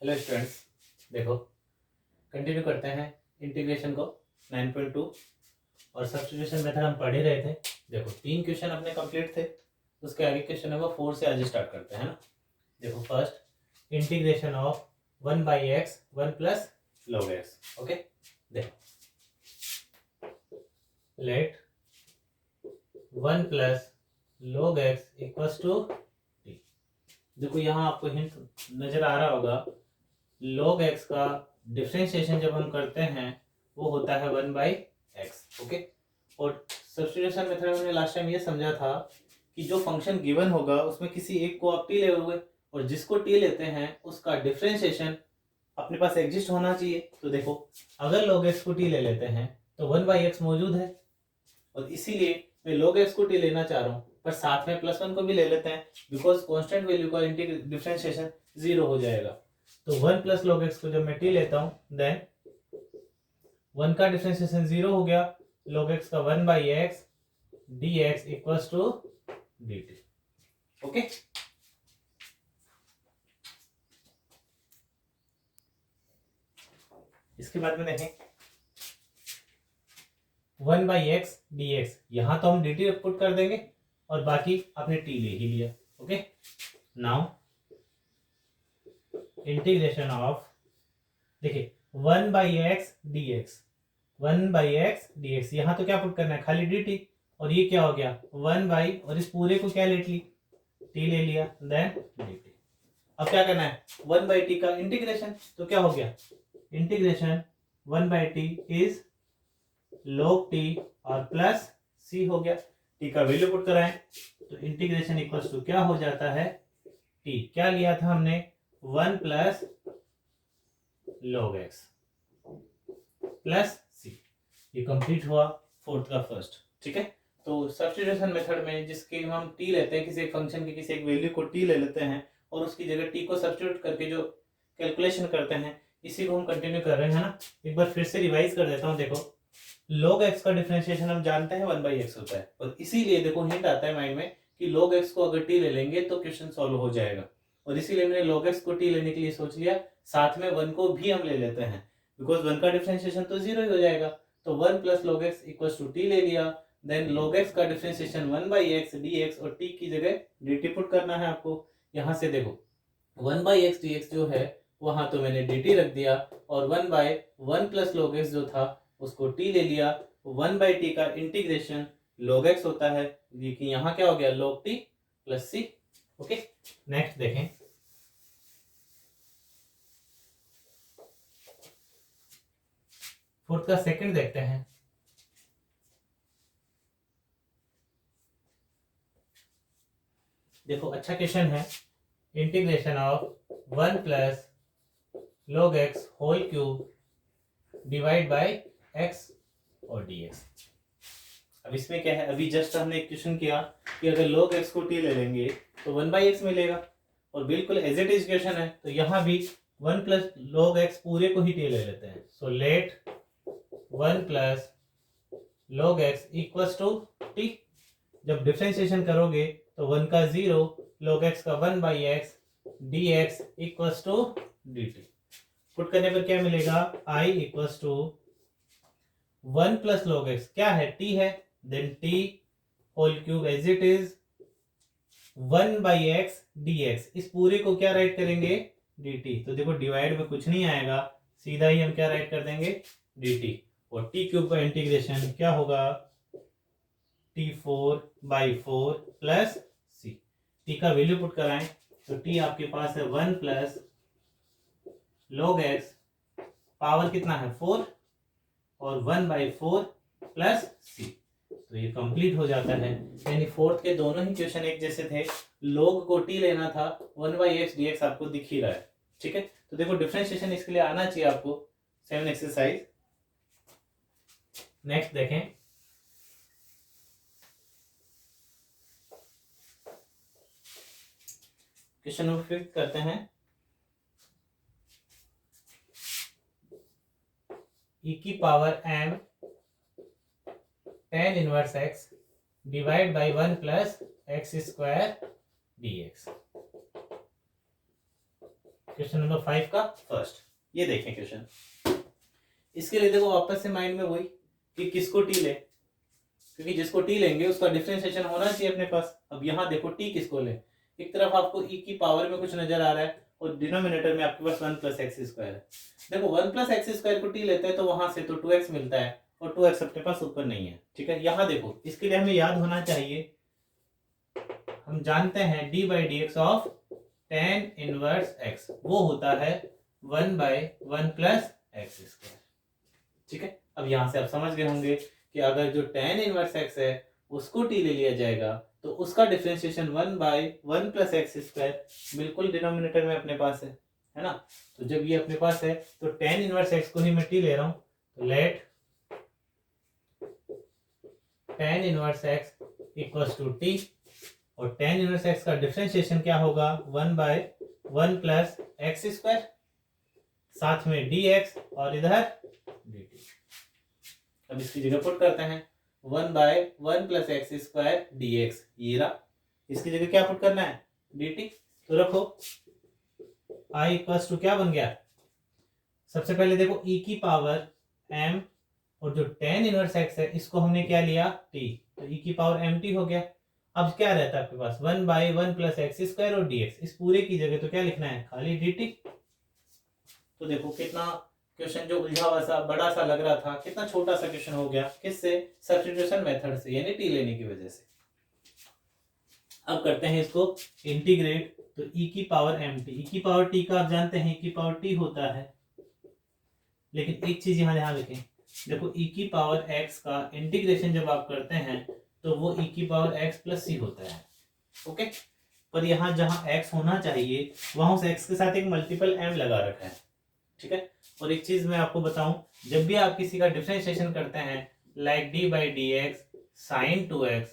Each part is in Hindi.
हेलो स्टूडेंट्स, देखो कंटिन्यू करते हैं इंटीग्रेशन को 9.2 और सब्स्टिट्यूशन मेथड हम पढ़ ही रहे थे। देखो 3 क्वेश्चन अपने कंप्लीट थे, उसके आगे क्वेश्चन नंबर 4 से आज स्टार्ट करते हैं ना। देखो first integration of 1 by x 1 plus log x। Okay, देखो let 1 plus log x equals to t। देखो यहाँ आपको हिंट नजर आ रहा होगा, log x का डिफरेंशिएशन जब हम करते हैं वो होता है 1 बाई एक्स। ओके, और सब्स्टिट्यूशन मेथड में हमने लास्ट टाइम ये समझा था कि जो फंक्शन गिवन होगा उसमें किसी एक को आप टी ले हुए और जिसको टी लेते हैं उसका डिफरेंशिएशन अपने पास एग्जिस्ट होना चाहिए। तो देखो अगर log x को टी ले लेते हैं तो 1 बाई एक्स मौजूद है और इसीलिए मैं log x को टी लेना चाह रहा हूँ, पर साथ में प्लस 1 को भी ले लेते हैं बिकॉज कांस्टेंट वैल्यू का डिफरेंशिएशन 0 हो जाएगा। तो 1 प्लस log x को जब मैं टी लेता हूं देन 1 का डिफरेंशिएशन 0 हो गया, log x का 1 by x d x equals to d t. Okay, इसके बाद में देखें 1 बाई एक्स डी एक्स, यहां तो हम डी टी पुट कर देंगे और बाकी आपने टी ले ही लिया। ओके, नाउ इंटीग्रेशन ऑफ, देखिए 1 by x d x, 1 by x d x, यहाँ तो क्या पुट करना है, खाली डी टी, और ये क्या हो गया 1 बाई, और इस पूरे को क्या ले ली, टी ले लिया, देन डी टी। अब क्या करना है 1 बाई टी का इंटीग्रेशन, तो क्या हो गया integration 1 by T is log T और प्लस सी हो गया। टी का वैल्यू पुट कराएं तो इंटीग्रेशन इक्वल्स टू क्या हो जाता है, टी क्या लिया था हमने 1 plus log x plus c. ये कंप्लीट हुआ फोर्थ का फर्स्ट। ठीक है, तो सब्स्टिट्यूशन मेथड में जिसके हम टी लेते हैं, किसी एक फंक्शन की किसी एक वैल्यू को टी ले लेते हैं और उसकी जगह टी को सब्स्टिट्यूट करके जो कैलकुलेशन करते हैं, इसी को हम कंटिन्यू कर रहे हैं ना। एक बार फिर से रिवाइज कर देता हूँ। देखो log x का डिफरेंशिएशन हम जानते हैं 1 बाई एक्स होता है, और इसीलिए देखो हिंट आता है माइंड में कि log x को अगर टी ले लेंगे तो क्वेश्चन सॉल्व हो जाएगा, और इसीलिए मैंने log x को टी लेने के लिए सोच लिया, साथ में 1 को भी हम ले लेते हैं बिकॉज 1 का डिफरेंशिएशन तो 0 ही हो जाएगा। तो 1 plus log x equals to t ले लिया, देन log x का differentiation 1 by x d x, और टी की जगह डी टी पुट करना है आपको। यहाँ से देखो 1 बाई एक्स डी एक्स जो है वहां तो मैंने डी टी रख दिया, और 1 बाई 1 प्लस log x जो था उसको टी ले लिया। 1 बाई टी का इंटीग्रेशन log x होता है, देखिए यहाँ क्या हो गया log t plus c. Okay, next देखें फोर्थ का सेकंड देखते हैं। देखो अच्छा क्वेश्चन है, integration of 1 plus log x whole cube divide by x और dx। अब इसमें क्या है, अभी जस्ट हमने एक क्वेश्चन किया कि अगर log x को t ले लेंगे तो 1 बाई एक्स मिलेगा, और बिल्कुल एज इट इज क्वेश्चन है तो यहाँ भी 1 प्लस log x पूरे को ही t ले लेते हैं। So let 1 plus log x equals to t। जब डिफरेंशिएशन करोगे तो 1 का 0, log x का 1 by x d x equals to d t. Put करने पर क्या मिलेगा, i equals to 1 plus log x क्या है, t है, then t whole cube as it is 1 by x d x, इस पूरे को क्या राइट करेंगे dt। तो देखो डिवाइड में कुछ नहीं आएगा, सीधा ही हम क्या राइट कर देंगे dt, और t क्यूब का इंटीग्रेशन क्या होगा t4 by 4 plus c. t का वैल्यू पुट कराएं तो t आपके पास है 1 प्लस log x, पावर कितना है 4, और 1 बाई 4 प्लस सी। तो ये कंप्लीट हो जाता है, यानी फोर्थ के दोनों ही क्वेश्चन एक जैसे थे। log को t लेना था, 1 बाई एक्स डी एक्स आपको दिख ही रहा है। ठीक है, तो देखो डिफरेंशिएशन इसके लिए आना चाहिए आपको। 7 एक्सरसाइज नेक्स्ट देखें, क्वेश्चन नंबर 5 करते हैं। e की power m tan inverse x divide by 1 plus x square dx। Question number 5 का फर्स्ट, ये देखें क्वेश्चन। इसके लिए देखो वापस से माइंड में वही कि किसको टी ले, क्योंकि जिसको टी लेंगे उसका डिफरेंशिएशन होना चाहिए अपने पास। अब यहाँ देखो टी किसको ले, एक तरफ आपको e की पावर में कुछ नजर आ रहा है और डिनोमिनेटर में आपके पास 1 प्लस एक्स स्क्वायर है। देखो 1 प्लस एक्स स्क्वायर को टी लेते हैं तो वहां से तो 2x मिलता है और 2x अपने पास ऊपर नहीं है, ठीक है। यहाँ देखो इसके लिए हमें याद होना चाहिए, हम जानते हैं D by d x of tan inverse x वो होता है 1/1 प्लस एक्स स्क्वायर, ठीक है। अब यहां से आप समझ गए होंगे कि अगर जो tan इनवर्स x है उसको t ले लिया जाएगा तो उसका डिफरेंशिएशन 1/1 प्लस एक्स स्क्वायर बिल्कुल डिनोमिनेटर में अपने पास है ना। तो जब ये अपने पास है तो tan इनवर्स x को ही मैं t ले रहा हूं, तो let tan inverse x equals to t, और tan इनवर्स x का डिफरेंशिएशन क्या होगा 1/1 प्लस एक्स स्क्वायर, साथ में dx और इधर dt। अब इसकी जगह पुट करते हैं 1/1 प्लस एक्स स्क्वायर dx, ये रहा। इसकी जगह क्या पुट करना है dt, तो रखो i इक्वल्स टू क्या बन गया, सबसे पहले देखो e की पावर m और जो tan इनवर्स x है इसको हमने क्या लिया t, तो e की पावर mt हो गया। अब क्या रहता है आपके पास 1/1 प्लस एक्स स्क्वायर और dx, इस पूरे की जगह तो क्या लिखना है खाली dt। तो देखो कितना क्वेश्चन जो उलझा हुआ सा बड़ा सा लग रहा था कितना छोटा सा क्वेश्चन हो गया, किससे, सब्स्टिट्यूशन मेथड से, यानी टी लेने की वजह से। अब करते हैं इसको इंटीग्रेट, तो e की पावर mt, e की पावर t का आप जानते हैं e की पावर t होता है, लेकिन एक चीज यहाँ ध्यान रखें, देखो e की पावर x का इंटीग्रेशन जब आप करते हैं तो वो e की पावर x प्लस c होता है, ओके। पर यहाँ जहाँ x होना चाहिए वहां उस x के साथ एक मल्टीपल m लगा रखा है, ठीक है। और एक चीज मैं आपको बताऊं, जब भी आप किसी का डिफरेंशिएशन करते हैं like d by d x sine 2x,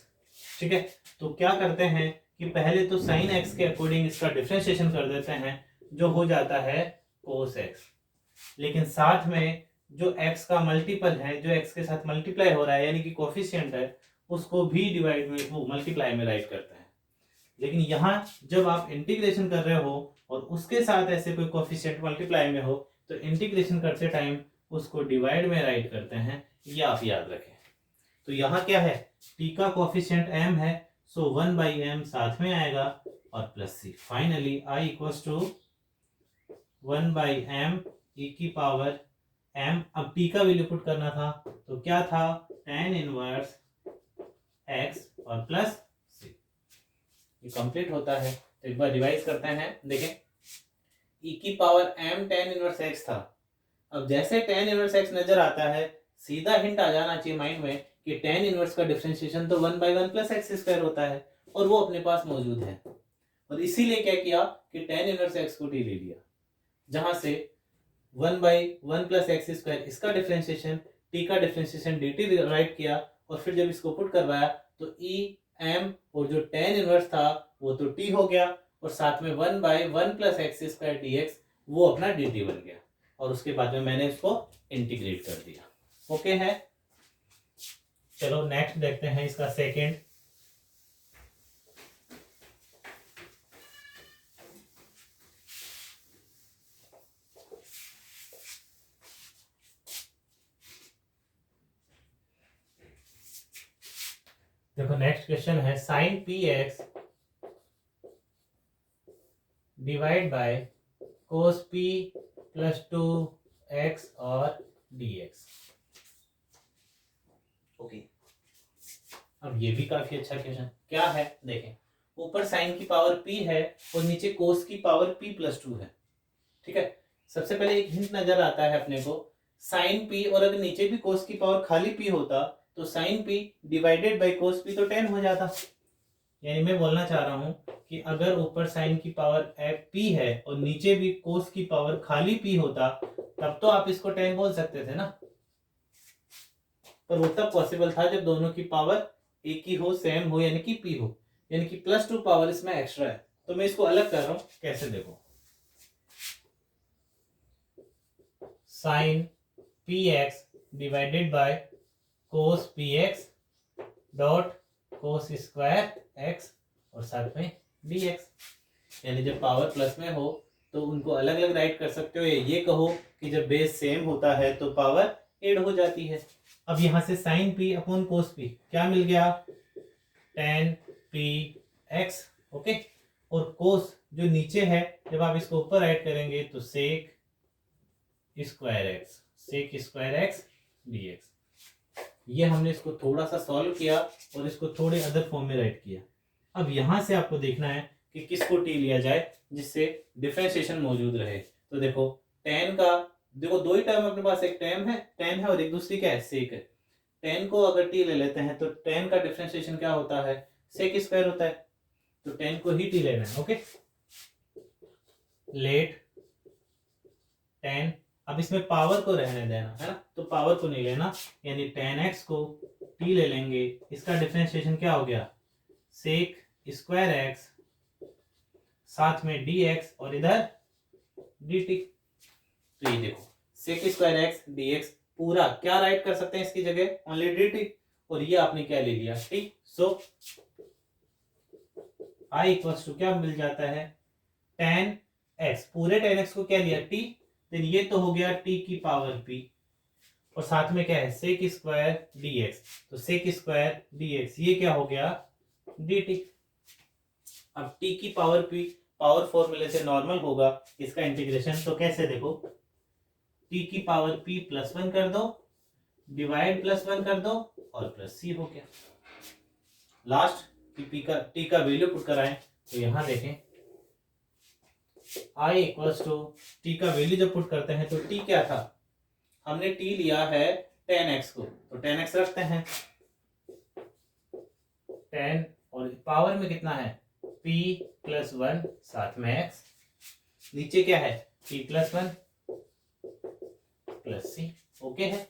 ठीक है, तो क्या करते हैं कि पहले तो साइन x के अकॉर्डिंग इसका डिफरेंशिएशन कर देते हैं जो हो जाता है कोस x, लेकिन साथ में जो x का मल्टीपल है, जो x के साथ मल्टीप्लाई हो रहा है यानी कि कोफिशिएंट है, उसको भी डिवाइड में वो मल्टीप्लाई में राइट करते हैं। लेकिन यहाँ जब आप इंटीग्रेशन कर रहे हो और उसके साथ ऐसे कोई कोफिशिएंट मल्टीप्लाई में हो तो इंटीग्रेशन करते टाइम उसको डिवाइड में राइट करते हैं, ये आप याद रखें। तो यहाँ क्या है t का कोफिशिएंट m है, सो 1/m साथ में आएगा और plus c, finally i equals to 1/m e की पावर m। अब t का वैल्यू पुट करना था तो क्या था tan इनवर्स x और प्लस c, ये कंप्लीट होता है। तो एक बार रिवाइज करते हैं, देखें e की power m tan inverse x था, अब जैसे tan इनवर्स x नजर आता है सीधा हिंट आ जाना चाहिए माइंड में कि tan इनवर्स का डिफरेंशिएशन तो 1/1 प्लस एक्स स्क्वायर होता है और वो अपने पास मौजूद है, और इसीलिए क्या किया कि tan इनवर्स x को t ले लिया, जहां से 1/1 प्लस एक्स स्क्वायर इसका डिफरेंशिएशन, t का डिफरेंशिएशन dt राइट किया, और फिर जब इसको पुट करवाया तो e m और जो tan इनवर्स था वो तो t हो गया, और साथ में 1/1 प्लस एक्स स्क्वायर dx वो अपना dt बन गया, और उसके बाद में मैंने इसको इंटीग्रेट कर दिया, ओके है। चलो नेक्स्ट देखते हैं इसका सेकंड। देखो नेक्स्ट क्वेश्चन है sine p x divide by cos p plus 2x और dx, ओके। अब ये भी काफी अच्छा क्वेश्चन क्या है, देखें ऊपर साइन की पावर p है और नीचे कोस की पावर p प्लस 2 है, ठीक है। सबसे पहले एक हिंट नजर आता है अपने को, साइन p और अगर नीचे भी कोस की पावर खाली p होता तो sine p divided by cos p तो 10 हो जाता। यानी मैं बोलना चाह रहा हूं कि अगर ऊपर साइन की पावर p है और नीचे भी कोस की पावर खाली p होता तब तो आप इसको 10 बोल सकते थे ना, पर वो तब पॉसिबल था जब दोनों की पावर एक ही हो, सेम हो, यानी कि p हो, यानी कि प्लस 2 पावर इसमें एक्स्ट्रा है। तो मैं इसको अलग कर रहा हूं, कैसे देखो, sine p x divided by cos p x dot cos square x और साथ में dx, यानी जब पावर प्लस में हो तो उनको अलग अलग राइट कर सकते हो, या ये कहो कि जब बेस सेम होता है तो पावर ऐड हो जाती है। अब यहाँ से sine p upon cos p क्या मिल गया, tan पी एक्स। ओके, और कोस जो नीचे है जब आप इसको ऊपर राइट करेंगे तो सेक स्क्वायर एक्स dx। ये हमने इसको थोड़ा सा सॉल्व किया और इसको थोड़े अदर फॉर्म में राइट किया। अब यहां से आपको देखना है कि किसको टी लिया जाए जिससे डिफरेंशिएशन मौजूद रहे। तो देखो tan का, देखो दो ही टर्म अपने पास, एक tan है और एक दूसरी क्या है, सेक है। tan को अगर टी ले लेते हैं तो tan का डिफरेंशिएशन क्या होता है, सेक स्क्वायर होता है, तो tan को ही टी लेना है। ओके, लेट tan, अब इसमें पावर को रहने देना है ना, तो पावर को नहीं लेना, यानी tan x को t ले लेंगे, इसका डिफरेंशिएशन क्या हो गया, सेक स्क्वायर एक्स, साथ में dx और इधर dt। तो ये देखो सेक स्क्वायर एक्स dx पूरा क्या राइट कर सकते हैं इसकी जगह, ओनली dt, और ये आपने क्या ले लिया, t। So i equals to क्या मिल जाता है, tan x, पूरे tan x को क्या लिया, t, देन ये तो हो गया t की पावर p, और साथ में क्या है, सेक स्क्वायर dx, तो सेक स्क्वायर dx ये क्या हो गया, dt। अब t की पावर p पावर फॉर्मूले से नॉर्मल होगा, इसका इंटीग्रेशन तो कैसे, देखो t की पावर p +1 कर दो, डिवाइड +1 कर दो और +c हो गया। लास्ट t का वैल्यू पुट कराएं तो यहां देखें i इक्वल्स टू t का वैल्यू जब पुट करते हैं तो t क्या था, हमने t लिया है tan x को, तो tan x रखते हैं, tan और पावर में कितना है p +1 साथ में x, नीचे क्या है p +1 +c। ओके है,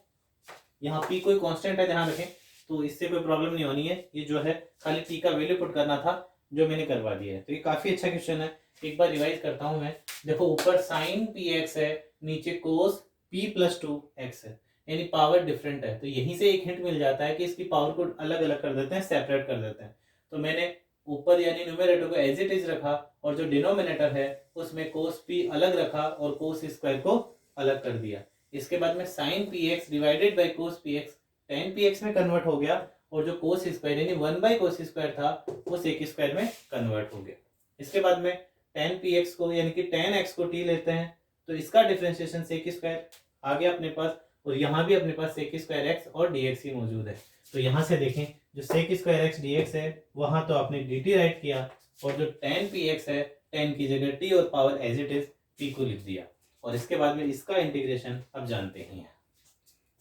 यहाँ p कोई कांस्टेंट है ध्यान रखें, तो इससे कोई प्रॉब्लम नहीं होनी है, ये जो है खाली t का वैल्यू पुट करना था जो मैंने करवा दिया है। तो ये काफी अच्छा क्वेश्चन है, एक बार रिवाइज करता हूं मैं। देखो ऊपर साइन px है, नीचे कोस p + 2x है, यानी पावर डिफरेंट है, तो यहीं से एक हिंट मिल जाता है कि इसकी पावर को अलग अलग कर देते हैं, सेपरेट कर देते हैं। तो मैंने ऊपर यानी न्यूमरेटर को एज इट इज रखा और जो डिनोमिनेटर है उसमें कोस p अलग रखा और कोस स्क्वायर को अलग कर दिया। इसके बाद में sine px divided by cos px tan px में कन्वर्ट हो गया, और जो कोस स्क्वायर यानी 1/कोस स्क्वायर था वो सेक स्क्वायर में कन्वर्ट हो गया। इसके बाद में tan px को यानी कि tan x को t लेते हैं, तो इसका डिफरेंशिएशन सेक स्क्वायर आ गया अपने पास, और यहाँ भी अपने पास सेक स्क्वायर x और dx ही मौजूद है। तो यहाँ से देखें जो सेक स्क्वायर x dx है वहां तो आपने dt राइट किया, और जो tan px है tan की जगह t और power as it is p को लिख दिया, और इसके बाद में इसका इंटीग्रेशन अब जानते ही हैं।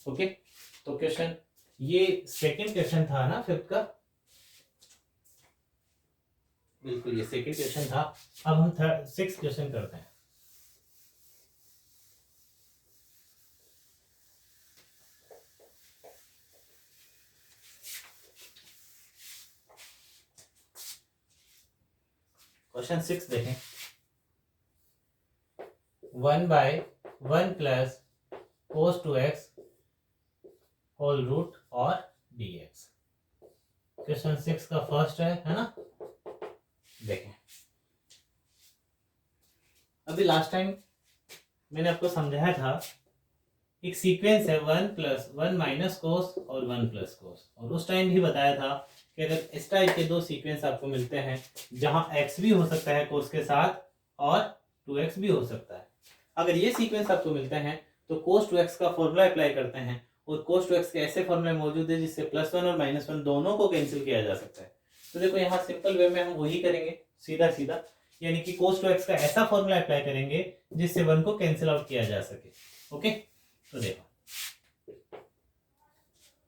ओके, तो क्वेश्चन ये सेकंड क्वेश्चन था ना फिफ्थ का, बिल्कुल ये सेकंड क्वेश्चन था। अब हम थर्ड 6th क्वेश्चन करते हैं। क्वेश्चन 6 देखें, 1/1 + cos 2x होल रूट और dx। क्वेश्चन 6 का फर्स्ट है ना, देखें। अभी लास्ट टाइम मैंने आपको समझाया था, एक सीक्वेंस है 1 + 1 - cos और 1 + cos, और उस टाइम भी बताया था कि अगर इस टाइप के दो सीक्वेंस आपको मिलते हैं जहां x भी हो सकता है cos के साथ और 2x भी हो सकता है, अगर ये सीक्वेंस आपको मिलते हैं तो cos 2x का फॉर्मूला अप्लाई करते हैं, और cos 2x के ऐसे फॉर्मूले मौजूद है जिससे +1 और -1 दोनों को कैंसिल किया जा सकता है। तो देखो यहाँ सिंपल वे में हम वही करेंगे, सीधा सीधा, यानी कि cos 2x का ऐसा फॉर्मूला अप्लाई करेंगे जिससे 1 को कैंसिल आउट किया जा सके। ओके, तो देखो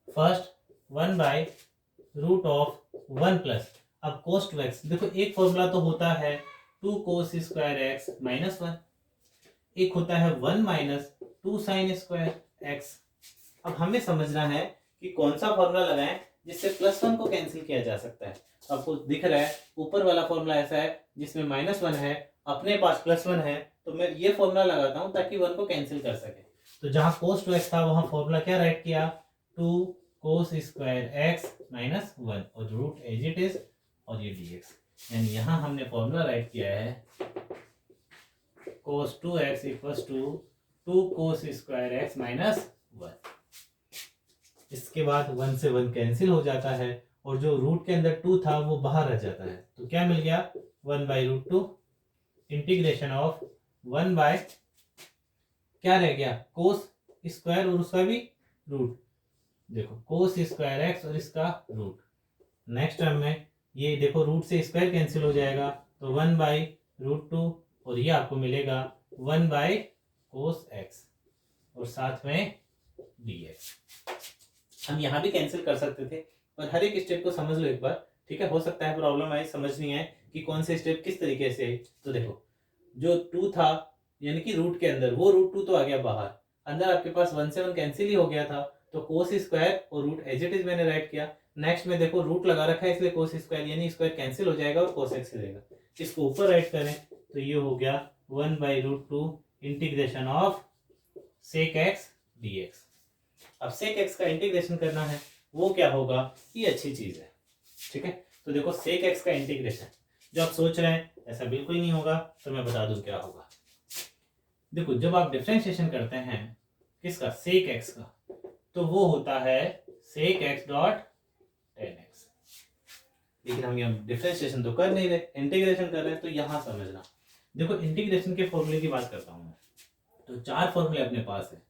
फर्स्ट 1/√1 प्लस, अब cos 2x देखो एक फॉर्मूला तो होता है 2 cos स्क्वायर x -1, एक होता है 1 - 2 sin स्क्वायर x। अब हमें समझना है कि कौन सा फॉर्मूला लगाएं जिससे +1 को कैंसिल किया जा सकता है। तो आपको दिख रहा है ऊपर वाला फॉर्मूला ऐसा है जिसमें -1 है, अपने पास +1 है, तो मैं ये फॉर्मूला लगाता हूं ताकि 1 को कैंसिल कर सके। तो जहां cos 2x था वहां फॉर्मूला क्या राइट किया, 2 cos स्क्वायर x -1 और रूट एज इट इज और ये dx, यानी यहां हमने फॉर्मूला राइट किया है cos 2x equals to 2 cos square x minus 1। इसके बाद 1 से 1 कैंसिल हो जाता है और जो रूट के अंदर 2 था वो बाहर आ जाता है, तो क्या मिल गया 1/√2 इंटीग्रेशन ऑफ 1 बाय क्या रह गया कोस स्क्वायर और उसका भी रूट, देखो कोस स्क्वायर एक्स और इसका रूट। नेक्स्ट टर्म में ये देखो रूट से स्क्वायर कैंसिल हो जाएगा तो 1/√2 और ये आपको मिलेगा 1/कोस एक्स और साथ में dx। हम यहाँ भी कैंसिल कर सकते थे पर हर एक स्टेप को समझ लो एक बार, ठीक है। हो सकता है प्रॉब्लम आए समझनी है कि कौन से स्टेप किस तरीके से है। तो देखो जो 2 था यानी कि रूट के अंदर वो √2 तो आ गया बाहर, अंदर आपके पास 1 से 1 कैंसिल ही हो गया था तो कोस स्क्वायर और रूट एज इट इज मैंने राइट किया। नेक्स्ट में देखो रूट लगा रखा है इसलिए कोस स्क्वायर यानी स्क्वायर कैंसिल हो जाएगा और कोस एक्स रहेगा। इसको ऊपर राइट करें तो ये हो गया 1/√2 integration of sec x dx। अब सेक एक्स का इंटीग्रेशन करना है, वो क्या होगा, ये अच्छी चीज है, ठीक है। तो देखो सेक एक्स का इंटीग्रेशन जो आप सोच रहे हैं ऐसा बिल्कुल नहीं होगा, तो मैं बता दूं क्या होगा। देखो जब आप डिफरेंशिएशन करते हैं किसका, सेक एक्स का, तो वो होता है sec x dot tan x. लेकिन हम यहाँ डिफरेंशिएशन तो कर नहीं रहे, इंटीग्रेशन कर रहे हैं, तो यहां समझना। देखो इंटीग्रेशन के फॉर्मूले की बात करता हूं मैं, तो 4 फॉर्मूले अपने पास है,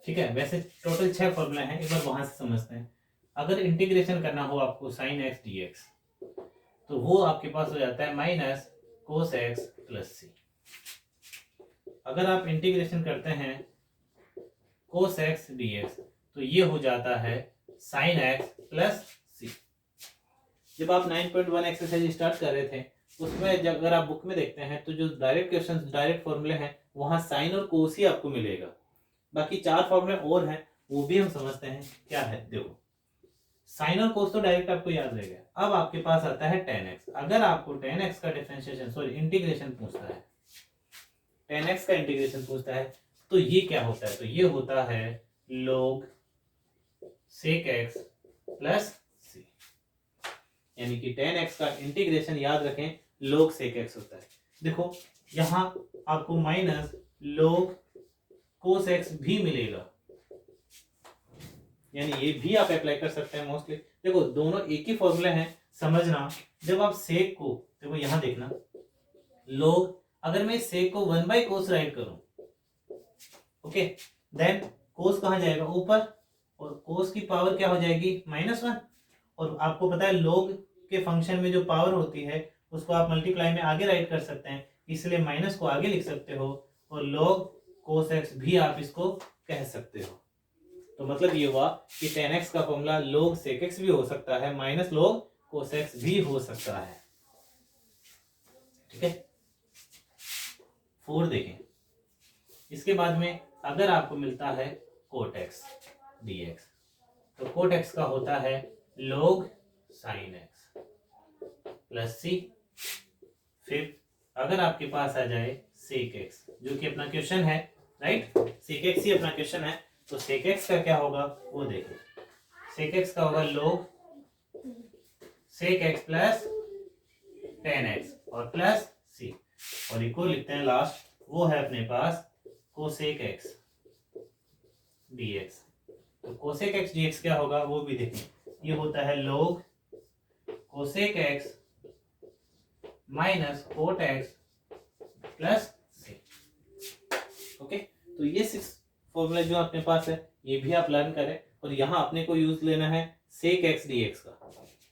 ठीक है। वैसे टोटल 6 फॉर्मूला हैं, एक बार वहां से समझते हैं। अगर इंटीग्रेशन करना हो आपको साइन एक्स dx तो वो आपके पास हो जाता है माइनस कोस एक्स प्लस सी। अगर आप इंटीग्रेशन करते हैं कोस एक्स dx तो ये हो जाता है साइन एक्स प्लस सी। जब आप 9.1 एक्सरसाइज स्टार्ट कर रहे थे उसमें अगर आप बुक में देखते हैं तो जो डायरेक्ट क्वेश्चन डायरेक्ट फॉर्मूले हैं वहां साइन और कोस ही आपको मिलेगा। बाकी 4 फॉर्मूले और हैं वो भी हम समझते हैं क्या है। देखो साइन और कोस तो डायरेक्ट आपको याद रह गया, अब आपके पास आता है tan x। अगर आपको tan x का डिफरेंशिएशन सॉरी इंटीग्रेशन पूछता है, tan x का इंटीग्रेशन पूछता है तो ये क्या होता है, तो ये होता है log sec x प्लस सी। यानी कि tan x का इंटीग्रेशन याद रखें log sec x होता है। देखो यहां आपको माइनस log cos x भी मिलेगा, यानी ये भी आप अप्लाई कर सकते हैं मोस्टली। देखो दोनों एक ही फॉर्मूले हैं, समझना। जब आप सेक को देखो यहां देखना log, अगर मैं सेक को 1/cos राइट करूं, ओके, देन कोस कहां जाएगा ऊपर और कोस की पावर क्या हो जाएगी -1। और आपको पता है log के फंक्शन में जो पावर होती है उसको आप मल्टीप्लाई में आगे राइट कर सकते हैं, इसलिए माइनस को आगे लिख सकते हो और log cos x भी आप इसको कह सकते हो। तो मतलब ये हुआ कि tan x का फॉर्मूला log sec x भी हो सकता है माइनस log cos x भी हो सकता है, ठीक है। 4 देखें, इसके बाद में अगर आपको मिलता है cot x dx तो cot x का होता है log sin x प्लस सी। फिर अगर आपके पास आ जाए sec x जो कि अपना क्वेश्चन है, राइट, sec x ही अपना क्वेश्चन है, तो sec x का क्या होगा वो देखो। sec x का होगा log sec x plus tan x और प्लस c, और इको लिखते हैं लास्ट, वो है अपने पास cosec x dx। तो cosec x dx क्या होगा वो भी देखें, ये होता है log cosec x minus cot x plus c। Okay, तो ये 6 फॉर्मूला जो अपने पास है ये भी आप लर्न करें, और यहाँ अपने को यूज लेना है sec x dx का।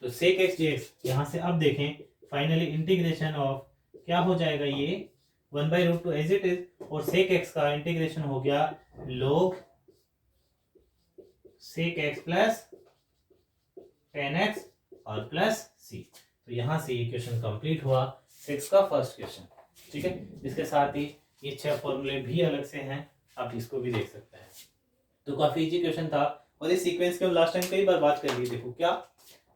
तो sec x dx यहाँ से अब देखें फाइनली इंटीग्रेशन ऑफ क्या हो जाएगा, ये 1/√2 एज इट इज, और sec x का इंटीग्रेशन हो गया log sec x plus tan x और प्लस c। तो यहाँ से ये क्वेश्चन कंप्लीट हुआ 6 का फर्स्ट क्वेश्चन, ठीक है। इसके साथ ही ये 6 फॉर्मूले भी अलग से हैं, आप इसको भी देख सकते हैं। तो काफी इजी क्वेश्चन था, और इस सीक्वेंस के हम लास्ट टाइम कई बार बात कर ली। देखो क्या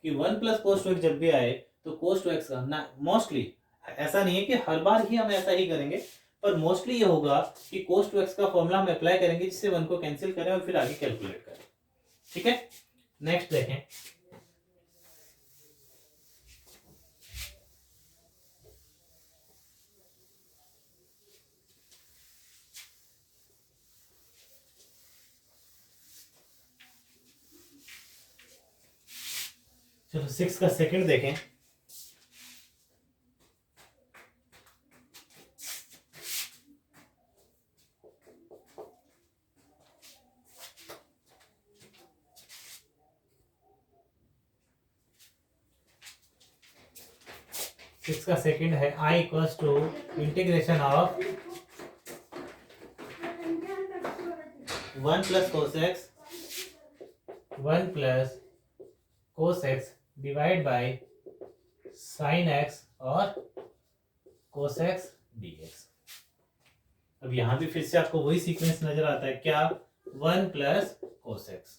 कि 1 + cos 2x जब भी आए तो cos 2x का ना, मोस्टली ऐसा नहीं है कि हर बार ही हम ऐसा ही करेंगे, पर मोस्टली ये होगा कि cos 2x का फॉर्मूला हम अप्लाई करेंगे जिससे 1 को कैंसिल करें और फिर आगे कैलकुलेट करें, ठीक है। नेक्स्ट देखें, चलो 6 का सेकंड देखें। सिक्स का सेकंड है I equals to integration of 1 plus cos x 1 plus cos x divide by sine x और कोस एक्स dx। अब यहां भी फिर से आपको वही सीक्वेंस नजर आता है, क्या? 1 प्लस कोस एक्स,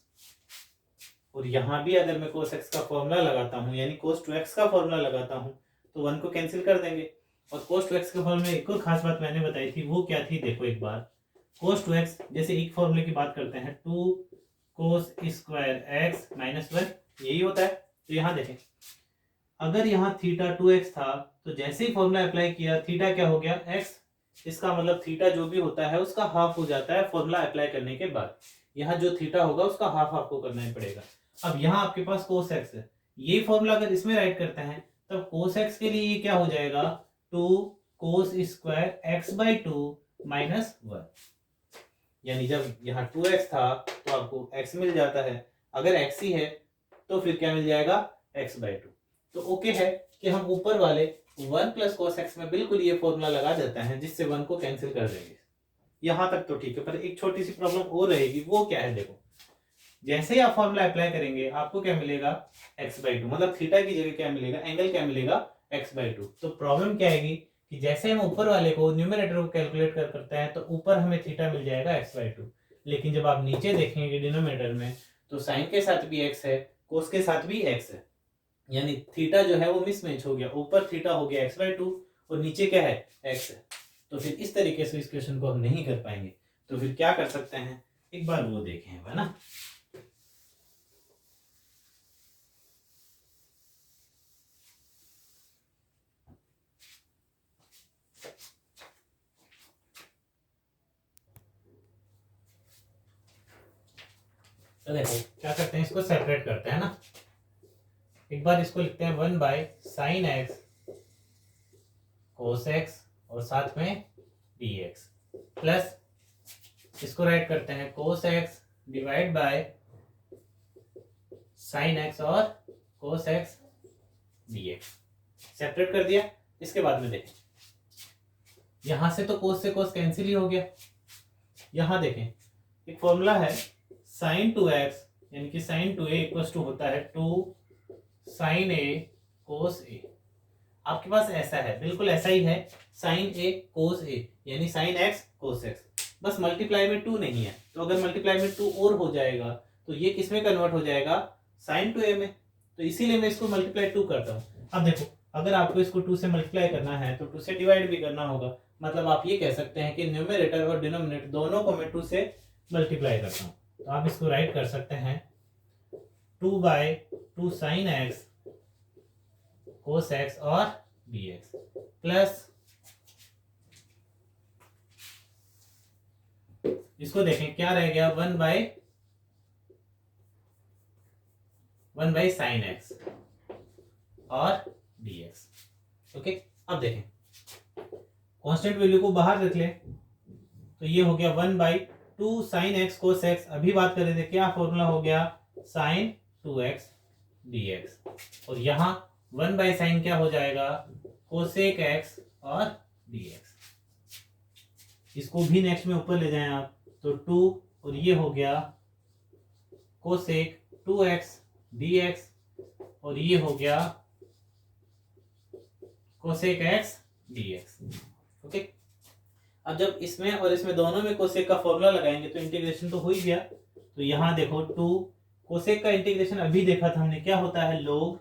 और यहां भी अगर मैं कोस एक्स का फॉर्मूला लगाता हूं यानी कोस 2x का फॉर्मूला लगाता हूं तो 1 को कैंसिल कर देंगे। और कोस 2x के फॉर्मूले में एक और खास बात मैंने बताई थी, वो क्या थी? देखो एक बार, कोस 2x जैसे एक फॉर्मूले की बात करते हैं 2 कोस स्क्वायर एक्स माइनस 1, यही होता है। तो यहाँ देखें, अगर यहाँ थीटा 2x था तो जैसे ही फॉर्मूला अप्लाई किया थीटा क्या हो गया? x। इसका मतलब थीटा जो भी होता है उसका हाफ हो जाता है फॉर्मूला अप्लाई करने के बाद। यहाँ जो थीटा होगा उसका हाफ आपको करना ही पड़ेगा। अब यहाँ आपके पास कोस एक्स है, ये फॉर्मूला अगर इसमें राइट करते हैं तब कोस एक्स के लिए ये क्या हो जाएगा? 2 कोस स्क्वायर एक्स बाई 2 माइनस 1। यानी जब यहाँ 2x था तो आपको x मिल जाता है, अगर x ही है तो फिर क्या मिल जाएगा? x by 2। तो ओके है कि हम ऊपर वाले 1 प्लस कोस एक्स में बिल्कुल ये फॉर्मूला लगा देते हैं जिससे 1 को कैंसिल कर देंगे। यहां तक तो ठीक है, पर एक छोटी सी प्रॉब्लम और रहेगी, वो क्या है? देखो, जैसे ही आप फॉर्मूला अप्लाई करेंगे आपको क्या मिलेगा? x बाई 2, मतलब थीटा की जगह क्या मिलेगा? एंगल क्या मिलेगा? x by 2। तो प्रॉब्लम क्या आएगी कि जैसे हम ऊपर वाले को न्यूमरेटर को कैलकुलेट करते हैं तो ऊपर हमें थीटा मिल जाएगा x बाई 2, लेकिन जब आप नीचे देखेंगे डिनोमिनेटर में तो साइन के साथ भी x है, कोस के साथ भी x है, यानी थीटा जो है वो मिसमैच हो गया। ऊपर थीटा हो गया x बाई 2 और नीचे क्या है? x है। तो फिर इस तरीके से इस क्वेश्चन को हम नहीं कर पाएंगे। तो फिर क्या कर सकते हैं, एक बार वो देखें, है ना। तो देखो क्या करते हैं, इसको सेपरेट करते हैं ना। एक बार इसको लिखते हैं 1 by sine x cos x और साथ में dx, प्लस इसको राइट करते हैं कोस x divide by sine x और कोस एक्स dx। सेपरेट कर दिया। इसके बाद में देखें, यहां से तो कोस से कोस कैंसिल ही हो गया। यहां देखें, एक फॉर्मूला है साइन 2x यानी कि साइन 2a इक्वल टू होता है 2 साइन a कोस a। आपके पास ऐसा है, बिल्कुल ऐसा ही है, साइन a कोस a यानी साइन x कोस x, बस मल्टीप्लाई में 2 नहीं है। तो अगर मल्टीप्लाई में 2 और हो जाएगा तो ये किस में कन्वर्ट हो जाएगा? साइन 2a में। तो इसीलिए मैं इसको मल्टीप्लाई 2 करता हूँ। अब देखो, अगर आपको इसको 2 से मल्टीप्लाई करना है तो 2 से डिवाइड भी करना होगा। मतलब आप ये कह सकते हैं कि न्यूमरेटर और डिनोमिनेटर दोनों को मैं 2 से मल्टीप्लाई करता हूँ। तो आप इसको राइट कर सकते हैं 2 by 2 sine x cos x और dx, प्लस इसको देखें क्या रह गया? 1 बाय साइन एक्स और dx। ओके, अब देखें, कांस्टेंट वैल्यू को बाहर रख ले तो ये हो गया 1 by 2 sine x cos x. अभी बात कर रहे थे क्या फॉर्मूला हो गया? Sine 2x dx। और यहाँ 1 बाई साइन क्या हो जाएगा? कोसेक एक्स और dx। इसको भी नेक्स्ट में ऊपर ले जाएं आप तो 2, और ये हो गया कोसेक 2x dx, और ये हो गया कोसेक x dx। ओके, अब जब इसमें और इसमें दोनों में कोसेक का फॉर्मूला लगाएंगे तो इंटीग्रेशन तो हो ही गया। तो यहां देखो 2 कोसेक का इंटीग्रेशन अभी देखा था हमने, क्या होता है? log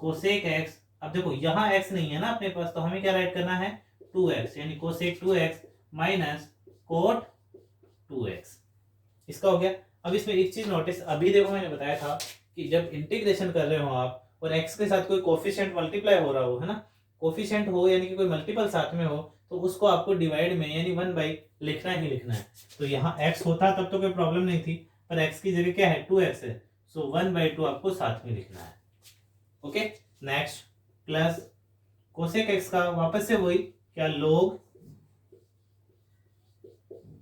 cosec x। अब देखो यहाँ x नहीं है ना अपने पास, तो हमें क्या राइट करना है? 2x, यानी cosec 2x minus cot 2x। इसका हो गया। अब इसमें एक चीज नोटिस, अभी देखो मैंने बताया था कि जब इंटीग्रेशन कर रहे हो आप और x के साथ कोई कोफिशिएंट मल्टीप्लाई हो रहा हो, है ना, कोफिशिएंट हो यानी कि कोई मल्टीपल साथ में हो, तो उसको आपको डिवाइड में यानी 1 बाई लिखना ही लिखना है। तो यहाँ x होता तब तो कोई प्रॉब्लम नहीं थी, पर x की जगह क्या है? 2x है। सो 1/2 आपको साथ में लिखना है। Okay, next plus cosec x का वापस से वही क्या, log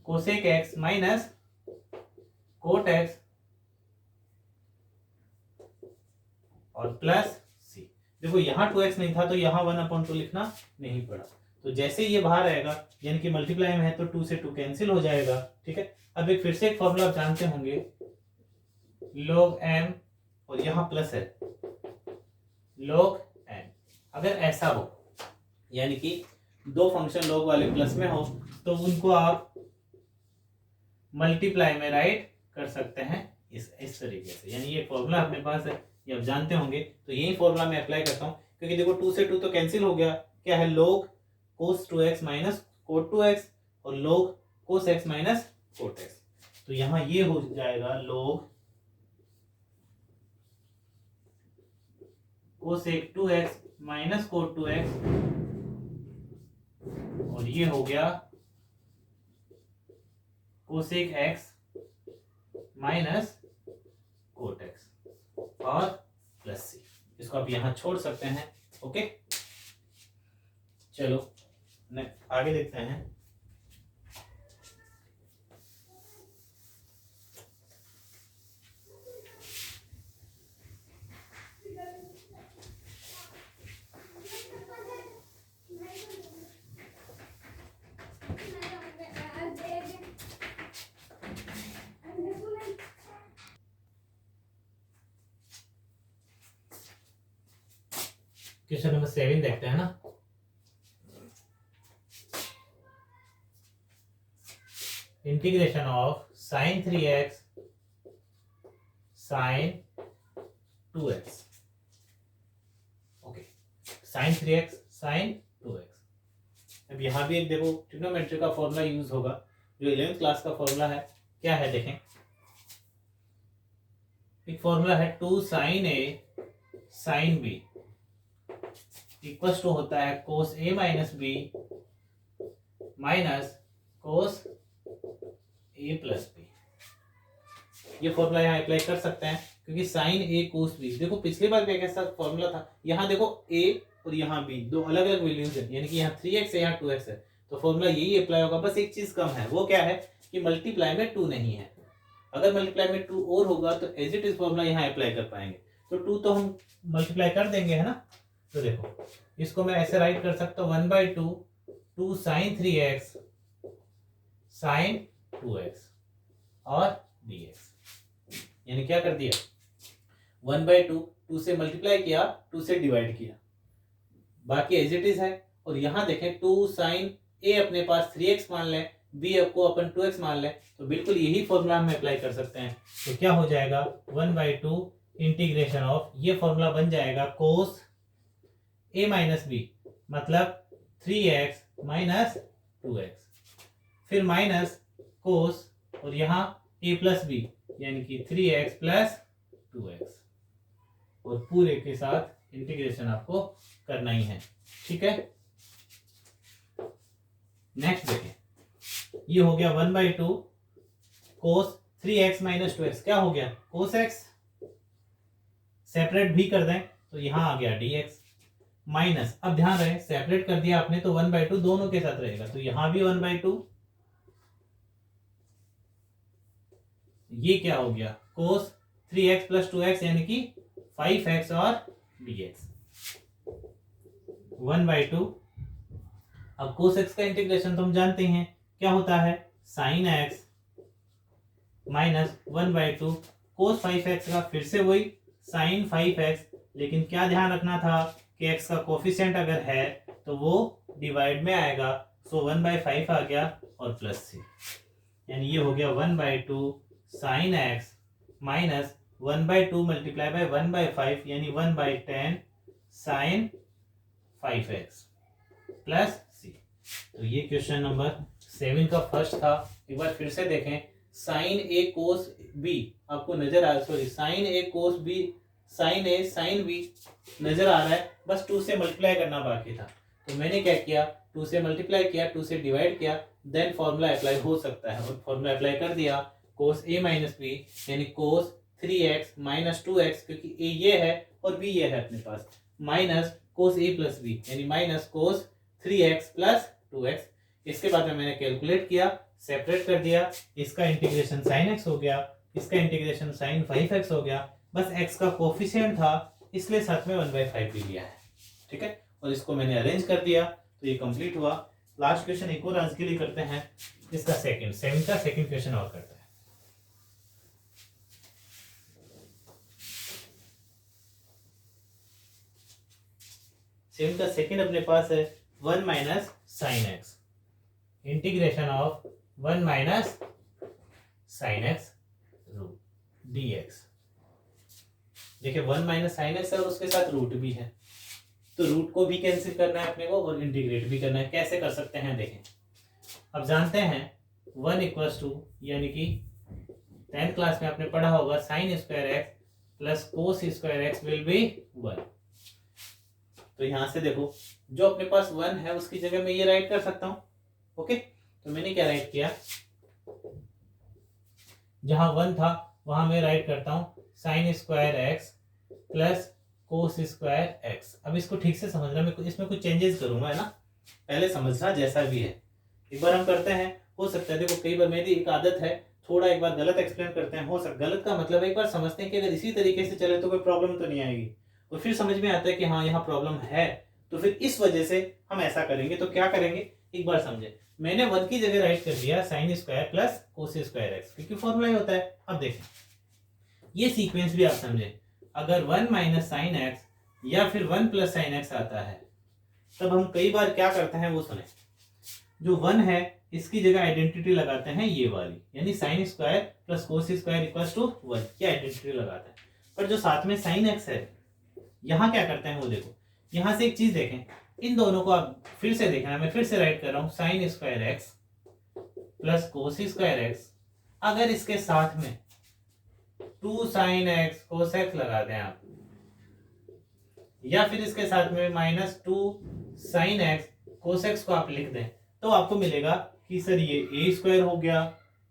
cosec x minus cot x और प्लस सी। देखो यहाँ 2x नहीं था तो यहाँ 1/2 लिखना नहीं पड़ा, तो जैसे ये बाहर आएगा यानी कि मल्टीप्लाई में है तो 2 से 2 कैंसिल हो जाएगा। ठीक है, अब एक फिर से एक फॉर्मूला आप जानते होंगे, log m और यहाँ प्लस है log n। अगर ऐसा हो यानी कि दो फंक्शन log वाले प्लस में हो तो उनको आप मल्टीप्लाई में राइट कर सकते हैं इस तरीके से। यानी ये फॉर्मूला अपने पास है, ये आप जानते होंगे, तो यही फॉर्मूला मैं अप्लाई करता हूँ। क्योंकि देखो 2 से 2 तो कैंसिल हो गया, क्या है log cos 2x minus cot 2x और log cos x minus cot x। तो यहाँ ये हो जाएगा log cosec 2x minus cot 2x और ये हो गया cosec x minus cot x और प्लस सी। इसको आप यहां छोड़ सकते हैं। ओके, चलो आगे देखते हैं। क्वेश्चन नंबर 7 देखते हैं ना। Integration of sin 3x sin 2x। Okay, sin 3x sin 2x। अब यहां भी एक देखो ट्रिग्नोमेट्री का फॉर्मूला यूज होगा, जो 11th क्लास का फॉर्मूला है। क्या है देखें, एक फॉर्मूला है 2 sin a sin b equals to होता है cos a minus b minus cos a plus b। ये फॉर्मूला यहाँ अप्लाई कर सकते हैं क्योंकि sin a cos b, देखो पिछली बार भी एक ऐसा फॉर्मूला था। यहाँ देखो a और यहाँ b दो अलग अलग वैल्यूज है, यानी कि यहाँ 3x है यहाँ 2x है, तो फॉर्मूला यही अप्लाई होगा। बस एक चीज कम है, वो क्या है कि मल्टीप्लाई में 2 नहीं है। अगर मल्टीप्लाई में 2 और होगा तो एज इट इज फॉर्मूला यहाँ अप्लाई कर पाएंगे। तो 2 तो हम मल्टीप्लाई कर देंगे, है ना। तो देखो इसको मैं ऐसे राइट कर सकता हूँ 1/2 2 sin 3x sin 2x और dx। यानी क्या कर दिया, 1/2 2 से मल्टीप्लाई किया, 2 से डिवाइड किया, बाकी एज इट इज है। और यहाँ देखें 2 sin a अपने पास 3x मान लें, b आपको अपन 2x मान लें, तो बिल्कुल यही फॉर्मूला हम अप्लाई कर सकते हैं। तो क्या हो जाएगा 1/2 इंटीग्रेशन ऑफ, ये फॉर्मूला बन जाएगा cos a माइनस बी मतलब 3x माइनस 2x, फिर माइनस कोस और यहाँ a प्लस बी यानी कि 3x प्लस 2x, और पूरे के साथ इंटीग्रेशन आपको करना ही है। ठीक है, नेक्स्ट देखें, ये हो गया 1/2 कोस 3x माइनस 2x। क्या हो गया कोस x, सेपरेट भी कर दें तो यहां आ गया dx माइनस, अब ध्यान रहे सेपरेट कर दिया आपने तो 1/2 दोनों के साथ रहेगा, तो यहां भी 1/2, ये क्या हो गया कोस 3x प्लस 2x यानी कि 5x और dx 1/2। अब कोस x का इंटीग्रेशन तो हम जानते हैं क्या होता है, sin x माइनस 1/2 कोस 5x का फिर से वही sin 5x, लेकिन क्या ध्यान रखना था कि x का कोफिशिएंट अगर है तो वो डिवाइड में आएगा, सो 1/5 आ गया और प्लस सी, यानी ये हो गया 1/2 sin x minus 1/2 multiply by 1/5 यानी 1/10 sin 5x प्लस सी। तो ये क्वेश्चन नंबर 7 का फर्स्ट था। एक बार फिर से देखें, sin a cos b आपको नजर आ, sorry sin a cos b sin a sin b नजर आ रहा है, बस 2 से मल्टीप्लाई करना बाकी था। तो मैंने क्या किया, 2 से मल्टीप्लाई किया, 2 से डिवाइड किया, देन फॉर्मूला अप्लाई हो सकता है, और फॉर्मूला अप्लाई कर दिया cos a माइनस b यानी cos 3x माइनस 2x, क्योंकि a ये है और b ये है अपने पास, minus cos a plus b, यानी minus cos 3x plus 2x। इसके बाद में मैंने कैलकुलेट किया, सेपरेट कर दिया, इसका इंटीग्रेशन साइन x हो गया, इसका इंटीग्रेशन साइन 5x हो गया, बस x का कोफिशिएंट था इसलिए साथ में 1/5 भी लिया है, ठीक है। और इसको मैंने अरेंज कर दिया तो ये कंप्लीट हुआ। लास्ट क्वेश्चन एक और आज के लिए करते हैं, इसका सेकंड का सेकंड क्वेश्चन और करते हैं। सेवन का सेकंड अपने पास है 1 minus sine x, integration of 1 minus sine x root d x. देखिए 1 माइनस साइन एक्स है और उसके साथ रूट भी है, तो रूट को भी कैंसिल करना है अपने को और इंटीग्रेट भी करना है। कैसे कर सकते हैं देखें, अब जानते हैं 1 इक्वल्स टू, यानी कि 10th क्लास में आपने पढ़ा होगा sine square x plus cos square x will be 1। तो यहां से देखो जो अपने पास 1 है उसकी जगह मैं ये राइट कर सकता हूं, ओके। तो मैंने क्या राइट किया, जहां 1 था वहां मैं राइट करता हूं sine square x plus cos square x. अब इसको ठीक से समझना, मैं इसमें कुछ चेंजेस करूंगा, है ना, पहले समझना जैसा भी है। एक बार हम करते हैं, हो सकता है देखो कई बार मेरी एक आदत है थोड़ा एक बार गलत एक्सप्लेन करते हैं, हो सकता गलत का मतलब एक बार समझते हैं कि अगर इसी तरीके से चले तो कोई प्रॉब्लम तो नहीं आएगी, और फिर समझ में आता है कि हाँ यहाँ प्रॉब्लम है, तो फिर इस वजह से हम ऐसा करेंगे। तो क्या करेंगे एक बार समझे, मैंने 1 की जगह राइट कर दिया sign square plus cos square x, क्योंकि फॉर्मूला ही होता है। अब देखें ये सीक्वेंस भी आप समझे, अगर 1 माइनस साइन एक्स या फिर 1 प्लस साइन एक्स आता है तब हम कई बार क्या करते हैं वो सुने, जो 1 है इसकी जगह आइडेंटिटी लगाते हैं ये वाली, यानी sine square plus cos square equals to 1, ये आइडेंटिटी लगाते हैं। पर जो साथ में साइन एक्स है यहाँ क्या करते हैं वो देखो, यहाँ से एक चीज देखें, इन दोनों को आप फिर से देखना, मैं फिर से राइट कर रहा हूं sine square x plus cos square x, अगर इसके साथ में 2 साइन एक्स कोस एक्स लगा दें आप, या फिर इसके साथ में minus 2 sine x cos x को आप लिख दें, तो आपको मिलेगा कि सर ये ए स्क्वायर हो गया,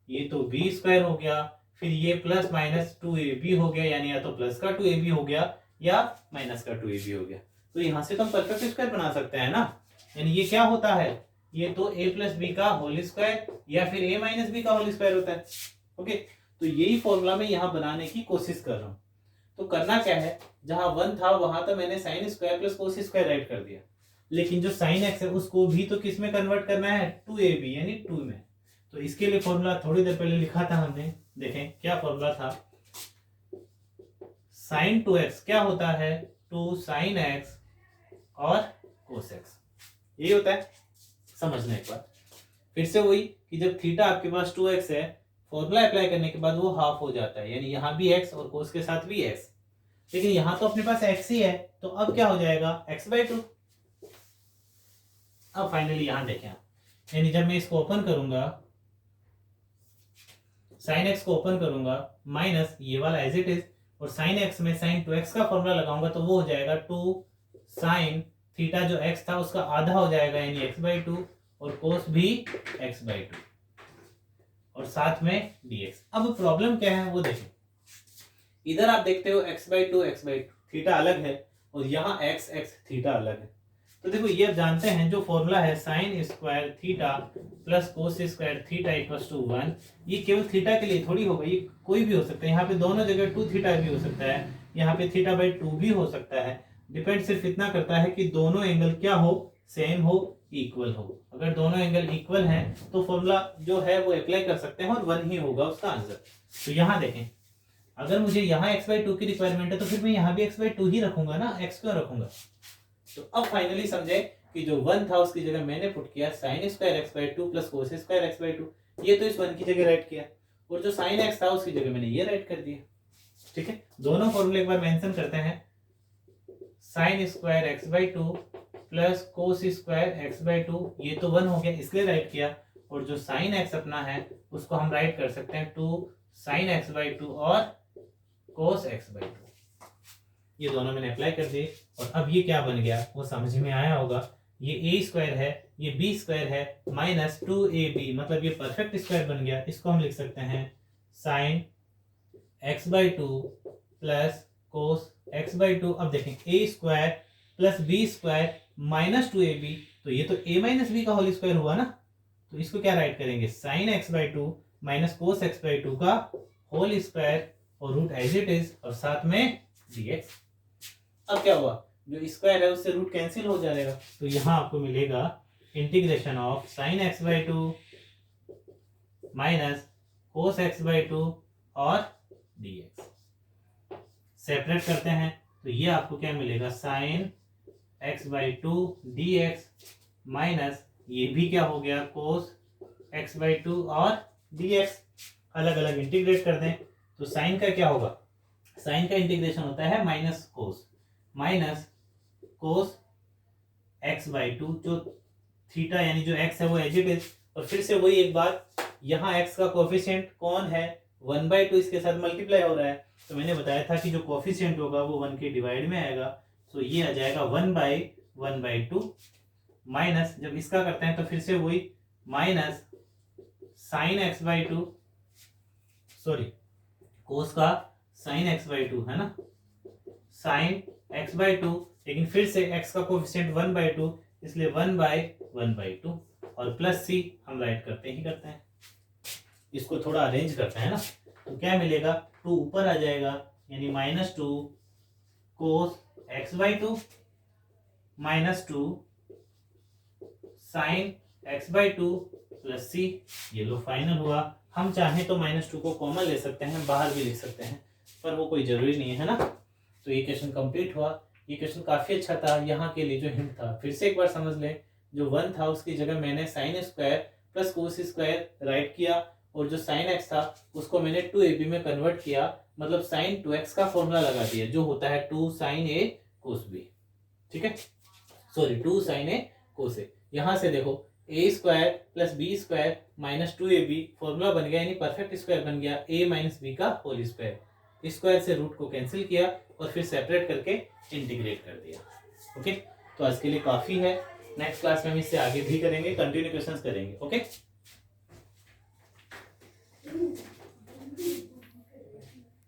ये तो बी स्क्वायर हो गया, फिर ये प्लस माइनस 2ab हो गया, यानी या तो प्लस का 2ab हो गया या माइनस का 2ab हो गया। तो यहां से तो हम परफेक्ट स्क्वायर बना सकते हैं ना, यानी ये क्या होता है, ये तो a प्लस बी का होल स्क्वायर या फिर a माइनस बी का होल स्क्वायर होता है, ओके। तो यही फॉर्मूला मैं यहाँ बनाने की कोशिश कर रहा हूँ। तो करना क्या है, जहां 1 था वहां तो मैंने sign square plus cos square right कर दिया, लेकिन जो साइन एक्स है उसको भी तो किस में कन्वर्ट करना है, 2ab यानी 2 में। तो इसके लिए फॉर्मूला थोड़ी देर पहले लिखा था हमने, देखें क्या फॉर्मूला था, साइन 2x क्या होता है, 2 साइन x और कोस x, यही होता है। समझना एक बार फिर से वही कि जब थीटा आपके पास 2x है, फॉर्मूला अप्लाई करने के बाद वो हाफ हो जाता है, यानी यहाँ भी x और कोस के साथ भी x, लेकिन यहाँ तो अपने पास x ही है, तो अब क्या हो जाएगा x/2। अब फाइनली यहां देखें, यानी जब मैं इसको ओपन करूंगा, साइन x को ओपन करूंगा, माइनस ये वाला एज इट इज, और साइन x में साइन 2x का फॉर्मूला लगाऊंगा तो वो हो जाएगा 2 साइन थीटा, जो x था उसका आधा हो जाएगा यानी x/2, और कोस भी x/2, और साथ में dx। अब प्रॉब्लम क्या है वो देखें, इधर आप देखते हो x/2 थीटा अलग है और यहाँ x थीटा अलग है। तो देखो ये जानते हैं जो फॉर्मूला है sine square theta plus cos square theta equals to 1, ये केवल थीटा के लिए थोड़ी होगा, ये कोई भी हो सकता है, यहाँ पे दोनों जगह 2 थीटा भी हो सकता है, यहाँ पे थीटा/2 भी हो सकता है। डिपेंड सिर्फ इतना करता है कि दोनों एंगल क्या हो, सेम हो, इक्वल हो। अगर दोनों एंगल इक्वल हैं तो फॉर्मूला जो है वो अप्लाई कर सकते हैं और 1 ही होगा उसका आंसर। तो यहाँ देखें, अगर मुझे यहाँ x/2 की रिक्वायरमेंट है तो फिर मैं यहाँ भी x/2 ही रखूंगा ना, x क्यों रखूंगा। तो अब फाइनली समझे कि जो 1 था उसकी जगह मैंने पुट किया sine square x/2 plus cos square x/2, ये तो इस 1 की जगह राइट किया, और जो साइन x था उसकी जगह मैंने ये राइट कर दिया, ठीक है। दोनों फॉर्मूले एक बार मेंशन करते हैं, sine square x/2 plus cos square x/2, ये तो 1 हो गया इसलिए राइट किया, और जो साइन x अपना है उसको हम राइट कर सकते हैं 2 साइन x/2 और कोस x/2, ये दोनों मैंने अप्लाई कर दिए। और अब ये क्या बन गया वो समझ में आया होगा, ये a स्क्वायर है, ये b स्क्वायर है, माइनस 2ab, मतलब ये परफेक्ट स्क्वायर बन गया। इसको हम लिख सकते हैं sine x by two plus cos x by two. अब देखें a square plus b square minus 2ab, तो ये तो a माइनस बी का होल स्क्वायर हुआ ना, तो इसको क्या राइट करेंगे, sine x by two minus cos x by two का होल स्क्वायर और रूट एज इट इज और साथ में dx। अब क्या हुआ, जो स्क्वायर है उससे रूट कैंसिल हो जाएगा, तो यहां आपको मिलेगा integration of sine x by two minus cos x by to और dx। सेपरेट करते हैं तो ये आपको क्या मिलेगा, sign x by to D x minus ये भी क्या हो गया, कोस एक्स बाई टू और dx। अलग अलग इंटीग्रेट कर दें तो साइन का क्या होगा, साइन का इंटीग्रेशन होता है minus cos x by to, जो थीटा यानी जो x है वो एज इट इज। और फिर से वही एक बात, यहाँ x का कोफिशिएंट कौन है, 1/2 इसके साथ मल्टीप्लाई हो रहा है, तो मैंने बताया था कि जो कोफिशिएंट होगा वो 1 के डिवाइड में आएगा, तो ये आ जाएगा 1/1/2 माइनस, जब इसका करते हैं तो फिर से वही minus sine x by two, sorry cos का साइन एक्स बाई टू है ना, साइन एक्स बाई टू, लेकिन फिर से x का कोफिशिएंट 1/2 इसलिए 1/1/2 और प्लस c हम राइट करते हैं। इसको थोड़ा अरेंज करते हैं ना, तो क्या मिलेगा, 2 ऊपर आ जाएगा यानी -2 cos x by two -2 sine x by two plus c. ये लो फाइनल हुआ। हम चाहें तो -2 को कॉमन ले सकते हैं, बाहर भी लिख सकते हैं, पर वो कोई जरूरी नहीं है ना। तो ये क्वेश्चन कंप्लीट हुआ। ये क्वेश्चन काफी अच्छा था, यहाँ के लिए जो हिंट था फिर से एक बार समझ लें। जो 1 था उसकी जगह मैंने sign square plus cos square right किया, और जो साइन एक्स था उसको मैंने 2ab में कन्वर्ट किया, मतलब साइन 2x का फॉर्मूला लगा दिया जो होता है 2 साइन ए कोस बी। ठीक है, सॉरी 2 साइन ए कोस ए। यहां से देखो a square plus b square minus 2ab formula बन गया, यानी परफेक्ट स्क्वायर बन गया, a माइनस बी का होल स्क्वायर। स्क्वायर से रूट को कैंसिल किया और फिर सेपरेट करके इंटीग्रेट कर दिया। ओके, तो आज के लिए काफी है। नेक्स्ट क्लास में हम इससे आगे भी करेंगे, कंटिन्यू क्वेश्चंस करेंगे। ओके।